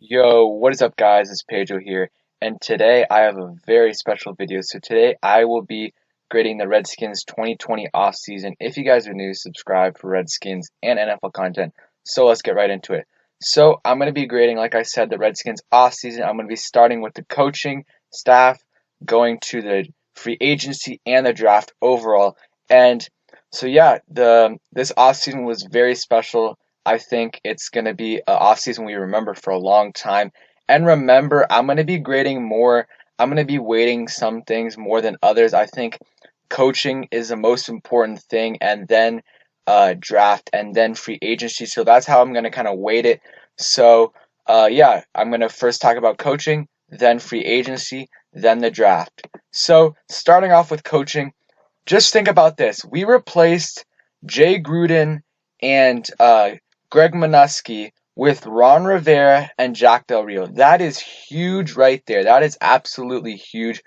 Yo, what is up guys? It's Pedro here, and today I have a very special video. So today I will be grading the Redskins 2020 offseason. If you guys are new, subscribe for Redskins and NFL content. So let's get right into it. So I'm going to be grading, like I said, the Redskins offseason. I'm going to be starting with the coaching staff, going to the free agency and the draft overall. And so yeah, this offseason was very special. I think it's going to be an offseason we remember for a long time. And remember, I'm going to be grading more. I'm going to be weighting some things more than others. I think coaching is the most important thing, and then draft, and then free agency. So that's how I'm going to kind of weight it. So, yeah, I'm going to first talk about coaching, then free agency, then the draft. So, starting off with coaching, just think about this. We replaced Jay Gruden and Greg Minuski with Ron Rivera and Jack Del Rio. That is huge right there. That is absolutely huge.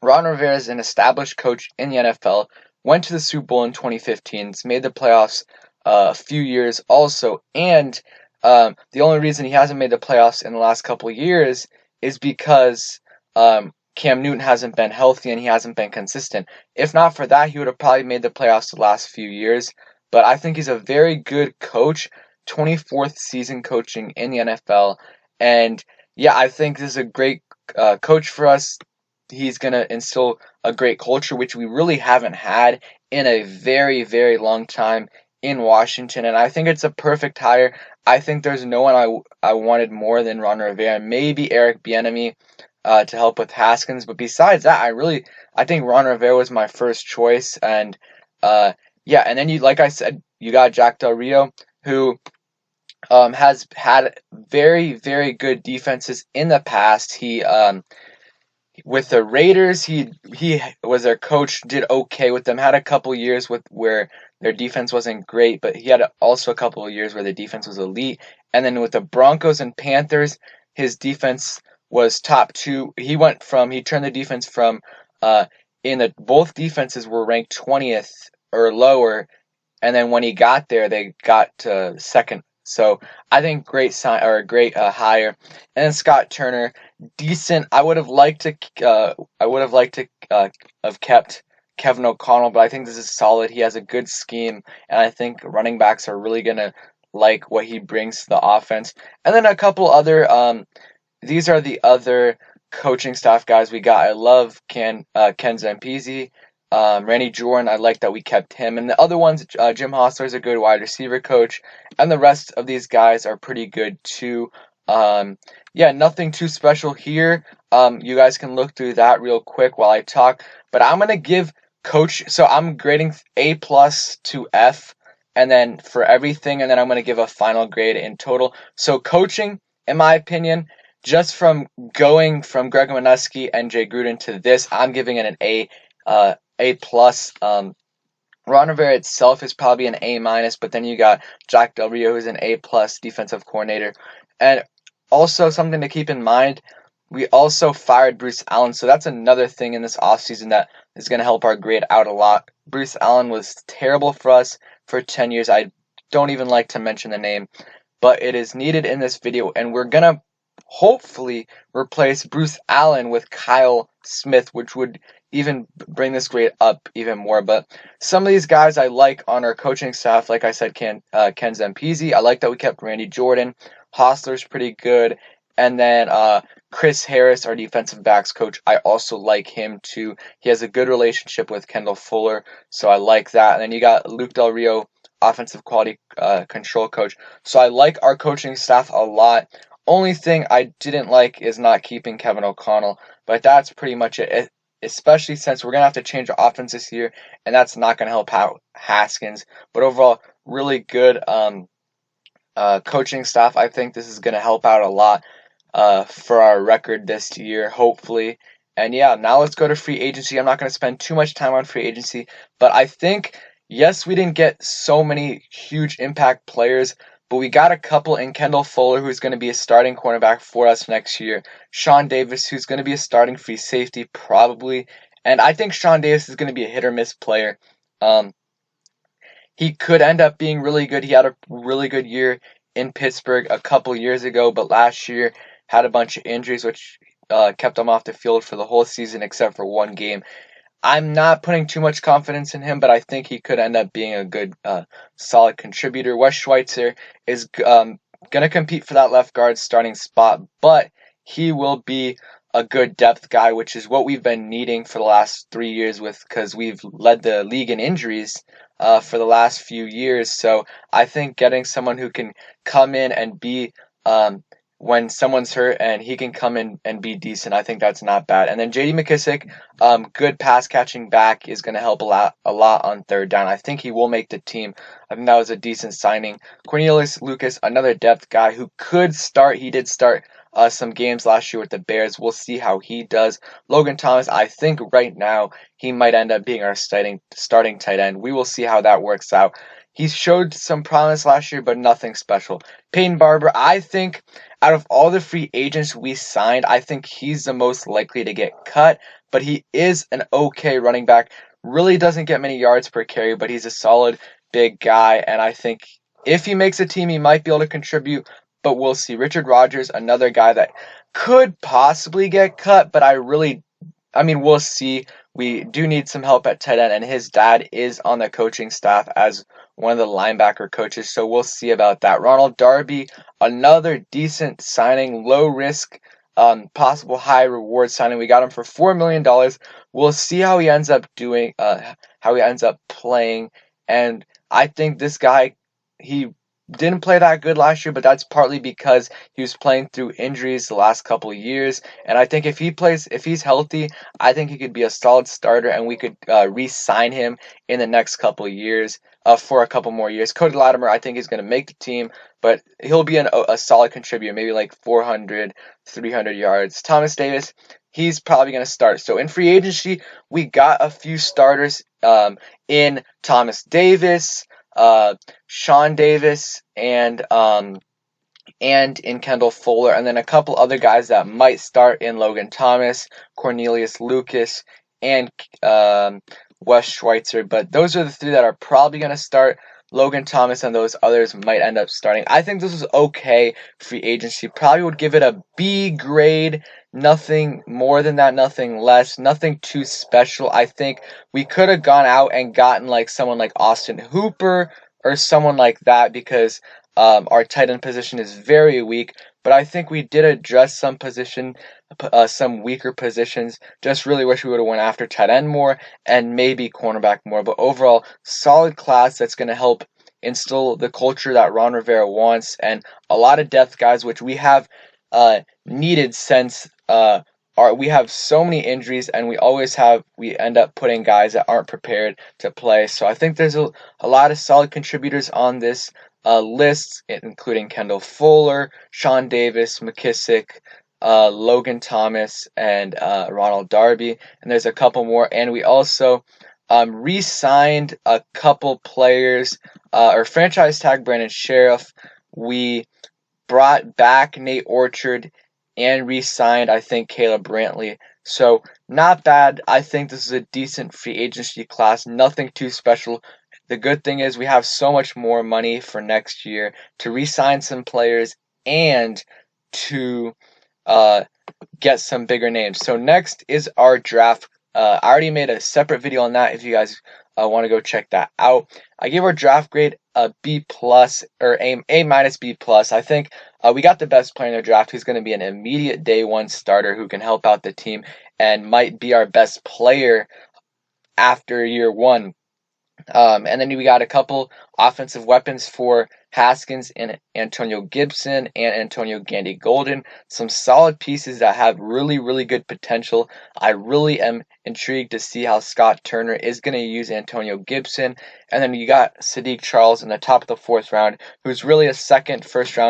Ron Rivera is an established coach in the NFL, went to the Super Bowl in 2015, made the playoffs a few years also, and the only reason he hasn't made the playoffs in the last couple of years is because Cam Newton hasn't been healthy and he hasn't been consistent. If not for that, he would have probably made the playoffs the last few years. But I think he's a very good coach, 24th season coaching in the NFL, and yeah, I think this is a great coach for us. He's going to instill a great culture, which we really haven't had in a very, very long time in Washington. And I think it's a perfect hire. I think there's no one I wanted more than Ron Rivera. Maybe Eric Bieniemy to help with Haskins. But besides that, I think Ron Rivera was my first choice. And yeah, and then like I said, you got Jack Del Rio, who has had very, very good defenses in the past. He with the Raiders, he was their coach, did okay with them. Had a couple years with where their defense wasn't great, but he had also a couple of years where the defense was elite. And then with the Broncos and Panthers, his defense was top two. He turned the defense from in the both defenses were ranked 20th or lower, and then when he got there, they got to second. So I think great sign or a great hire. And then Scott Turner, decent. I would have liked to have kept Kevin O'Connell, but I think this is solid. He has a good scheme, and I think running backs are really gonna like what he brings to the offense. And then a couple other. These are the other coaching staff guys we got. I love Ken Zampese. Randy Jordan, I like that we kept him. And the other ones, Jim Hostler is a good wide receiver coach. And the rest of these guys are pretty good too. Yeah, nothing too special here. You guys can look through that real quick while I talk. But I'm going to give coach, so I'm grading A plus to F. And then for everything, and then I'm going to give a final grade in total. So coaching, in my opinion, just from going from Greg Minuski and Jay Gruden to this, I'm giving it an A plus. Ron Rivera itself is probably an A minus, but then you got Jack Del Rio, who's an A plus defensive coordinator. And also something to keep in mind, we also fired Bruce Allen, so that's another thing in this offseason that is going to help our grade out a lot. Bruce Allen was terrible for us for 10 years. I don't even like to mention the name, but it is needed in this video, and we're going to hopefully replace Bruce Allen with Kyle Smith, which would even bring this grade up even more. But some of these guys I like on our coaching staff, like I said, Ken Zampese. I like that we kept Randy Jordan. Hostler's pretty good. And then Chris Harris, our defensive backs coach, I also like him too. He has a good relationship with Kendall Fuller, so I like that. And then you got Luke Del Rio, offensive quality control coach. So I like our coaching staff a lot. Only thing I didn't like is not keeping Kevin O'Connell, but that's pretty much it. Especially since we're going to have to change the offense this year, and that's not going to help out Haskins. But overall, really good coaching staff. I think this is going to help out a lot for our record this year, hopefully. And yeah, now let's go to free agency. I'm not going to spend too much time on free agency, but I think, yes, we didn't get so many huge impact players, but we got a couple in Kendall Fuller, who's going to be a starting cornerback for us next year. Sean Davis, who's going to be a starting free safety, probably. And I think Sean Davis is going to be a hit or miss player. He could end up being really good. He had a really good year in Pittsburgh a couple years ago, but last year had a bunch of injuries, which kept him off the field for the whole season except for one game. I'm not putting too much confidence in him, but I think he could end up being a good, solid contributor. Wes Schweitzer is going to compete for that left guard starting spot, but he will be a good depth guy, which is what we've been needing for the last 3 years because we've led the league in injuries for the last few years. So I think getting someone who can come in and be when someone's hurt and he can come in and be decent, I think that's not bad. And then J.D. McKissic, good pass catching back, is going to help a lot on third down. I think he will make the team. I think that was a decent signing. Cornelius Lucas, another depth guy who could start. He did start some games last year with the Bears. We'll see how he does. Logan Thomas, I think right now he might end up being our starting tight end. We will see how that works out. He showed some promise last year, but nothing special. Peyton Barber, I think out of all the free agents we signed, I think he's the most likely to get cut, but he is an okay running back. Really doesn't get many yards per carry, but he's a solid big guy, and I think if he makes a team, he might be able to contribute, but we'll see. Richard Rodgers, another guy that could possibly get cut, but we'll see. We do need some help at tight end, and his dad is on the coaching staff as one of the linebacker coaches, so we'll see about that. Ronald Darby, another decent signing, low risk, possible high reward signing. We got him for $4 million. We'll see how he ends up doing, how he ends up playing, and I think this guy, he didn't play that good last year, but that's partly because he was playing through injuries the last couple of years. And I think if he's healthy, I think he could be a solid starter, and we could re-sign him in the next couple of years, for a couple more years. Cody Latimer, I think he's going to make the team, but he'll be a solid contributor, maybe like 400, 300 yards. Thomas Davis, he's probably going to start. So in free agency, we got a few starters in Thomas Davis, Sean Davis, and in Kendall Fuller, and then a couple other guys that might start in Logan Thomas, Cornelius Lucas, and Wes Schweitzer. But those are the three that are probably going to start. Logan Thomas and those others might end up starting. I think this is okay free agency. Probably would give it a B grade. Nothing more than that, nothing less, nothing too special. I think we could have gone out and gotten like someone like Austin Hooper or someone like that because our tight end position is very weak. But I think we did address some weaker positions. Just really wish we would have went after tight end more and maybe cornerback more. But overall, solid class that's going to help instill the culture that Ron Rivera wants, and a lot of depth guys, which we have needed since we have so many injuries, and we end up putting guys that aren't prepared to play. So I think there's a lot of solid contributors on this list, including Kendall Fuller, Sean Davis, McKissic, Logan Thomas, and Ronald Darby, and there's a couple more. And we also re-signed a couple players, or franchise tag Brandon Sheriff. We brought back Nate Orchard and re-signed, I think, Caleb Brantley. So not bad. I think this is a decent free agency class. Nothing too special. The good thing is we have so much more money for next year to re-sign some players and to get some bigger names. So next is our draft. I already made a separate video on that if you guys want to go check that out. I gave our draft grade a B plus or A minus B plus. I think we got the best player in the draft who's going to be an immediate day one starter who can help out the team and might be our best player after year one. And then we got a couple offensive weapons for Haskins and Antonio Gibson and Antonio Gandy Golden. Some solid pieces that have really, really good potential. I really am intrigued to see how Scott Turner is going to use Antonio Gibson. And then you got Sadiq Charles in the top of the fourth round, who's really a first to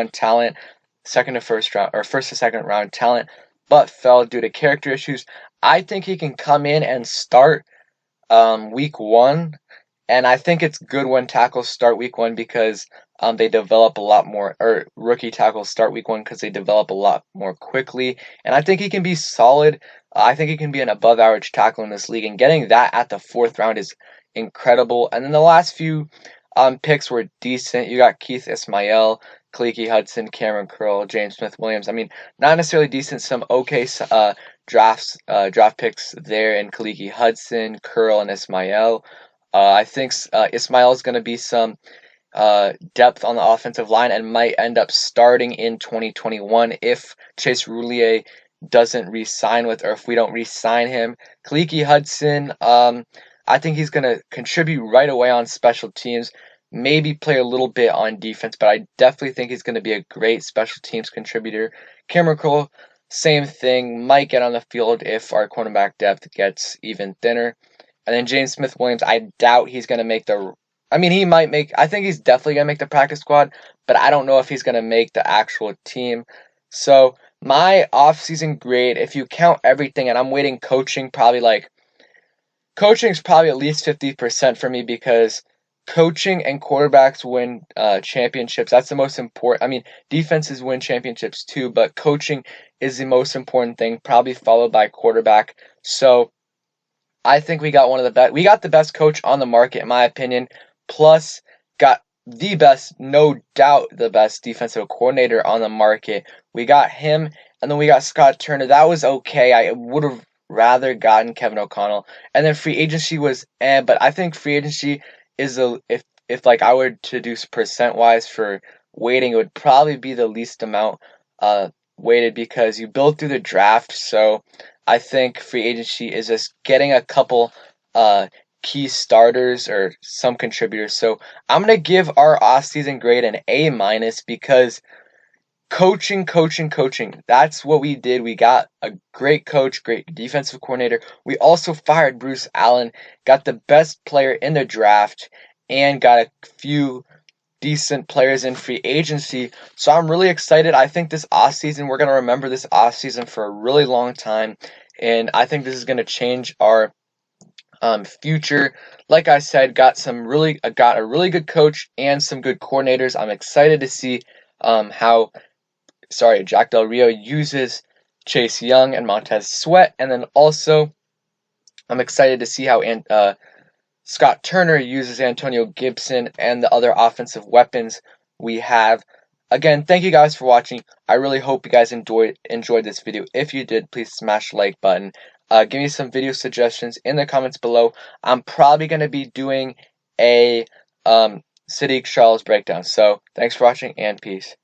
second round talent, but fell due to character issues. I think he can come in and start week one. And I think it's good when tackles start week one because they develop a lot more, or rookie tackles start week one because they develop a lot more quickly. And I think he can be solid. I think he can be an above average tackle in this league. And getting that at the fourth round is incredible. And then the last few picks were decent. You got Keith Ismail, Khaleke Hudson, Cameron Curl, James Smith-Williams. I mean, not necessarily decent, some okay draft picks there in Khaleke Hudson, Curl, and Ismail. I think Ismail is going to be some depth on the offensive line and might end up starting in 2021 if Chase Roulier doesn't re-sign with, or if we don't re-sign him. Khaleke Hudson, I think he's going to contribute right away on special teams, maybe play a little bit on defense, but I definitely think he's going to be a great special teams contributor. Cameron Cole, same thing, might get on the field if our cornerback depth gets even thinner. And then James Smith-Williams, I doubt he's going to make he might make, I think he's definitely going to make the practice squad, but I don't know if he's going to make the actual team. So my offseason grade, if you count everything, and I'm waiting coaching's probably at least 50% for me, because coaching and quarterbacks win championships. That's the most important. I mean, defenses win championships too, but coaching is the most important thing, probably followed by quarterback. So I think we got one of the best. We got the best coach on the market, in my opinion. Plus, got the best, no doubt, the best defensive coordinator on the market. We got him, and then we got Scott Turner. That was okay. I would have rather gotten Kevin O'Connell. And then free agency was, but I think free agency is if like I were to do percent wise for weighting, it would probably be the least amount weighted, because you build through the draft. So I think free agency is just getting a couple key starters or some contributors. So I'm going to give our offseason grade an A-, because coaching. That's what we did. We got a great coach, great defensive coordinator. We also fired Bruce Allen, got the best player in the draft, and got a few decent players in free agency. So I'm really excited. I think this offseason, we're going to remember this offseason for a really long time. And I think this is going to change our future. Like I said, got a really good coach and some good coordinators. I'm excited to see how Jack Del Rio uses Chase Young and Montez Sweat, and then also I'm excited to see how Scott Turner uses Antonio Gibson and the other offensive weapons we have. Again, thank you guys for watching. I really hope you guys enjoyed this video. If you did, please smash the like button. Give me some video suggestions in the comments below. I'm probably going to be doing a Sadiq Charles breakdown. So thanks for watching, and peace.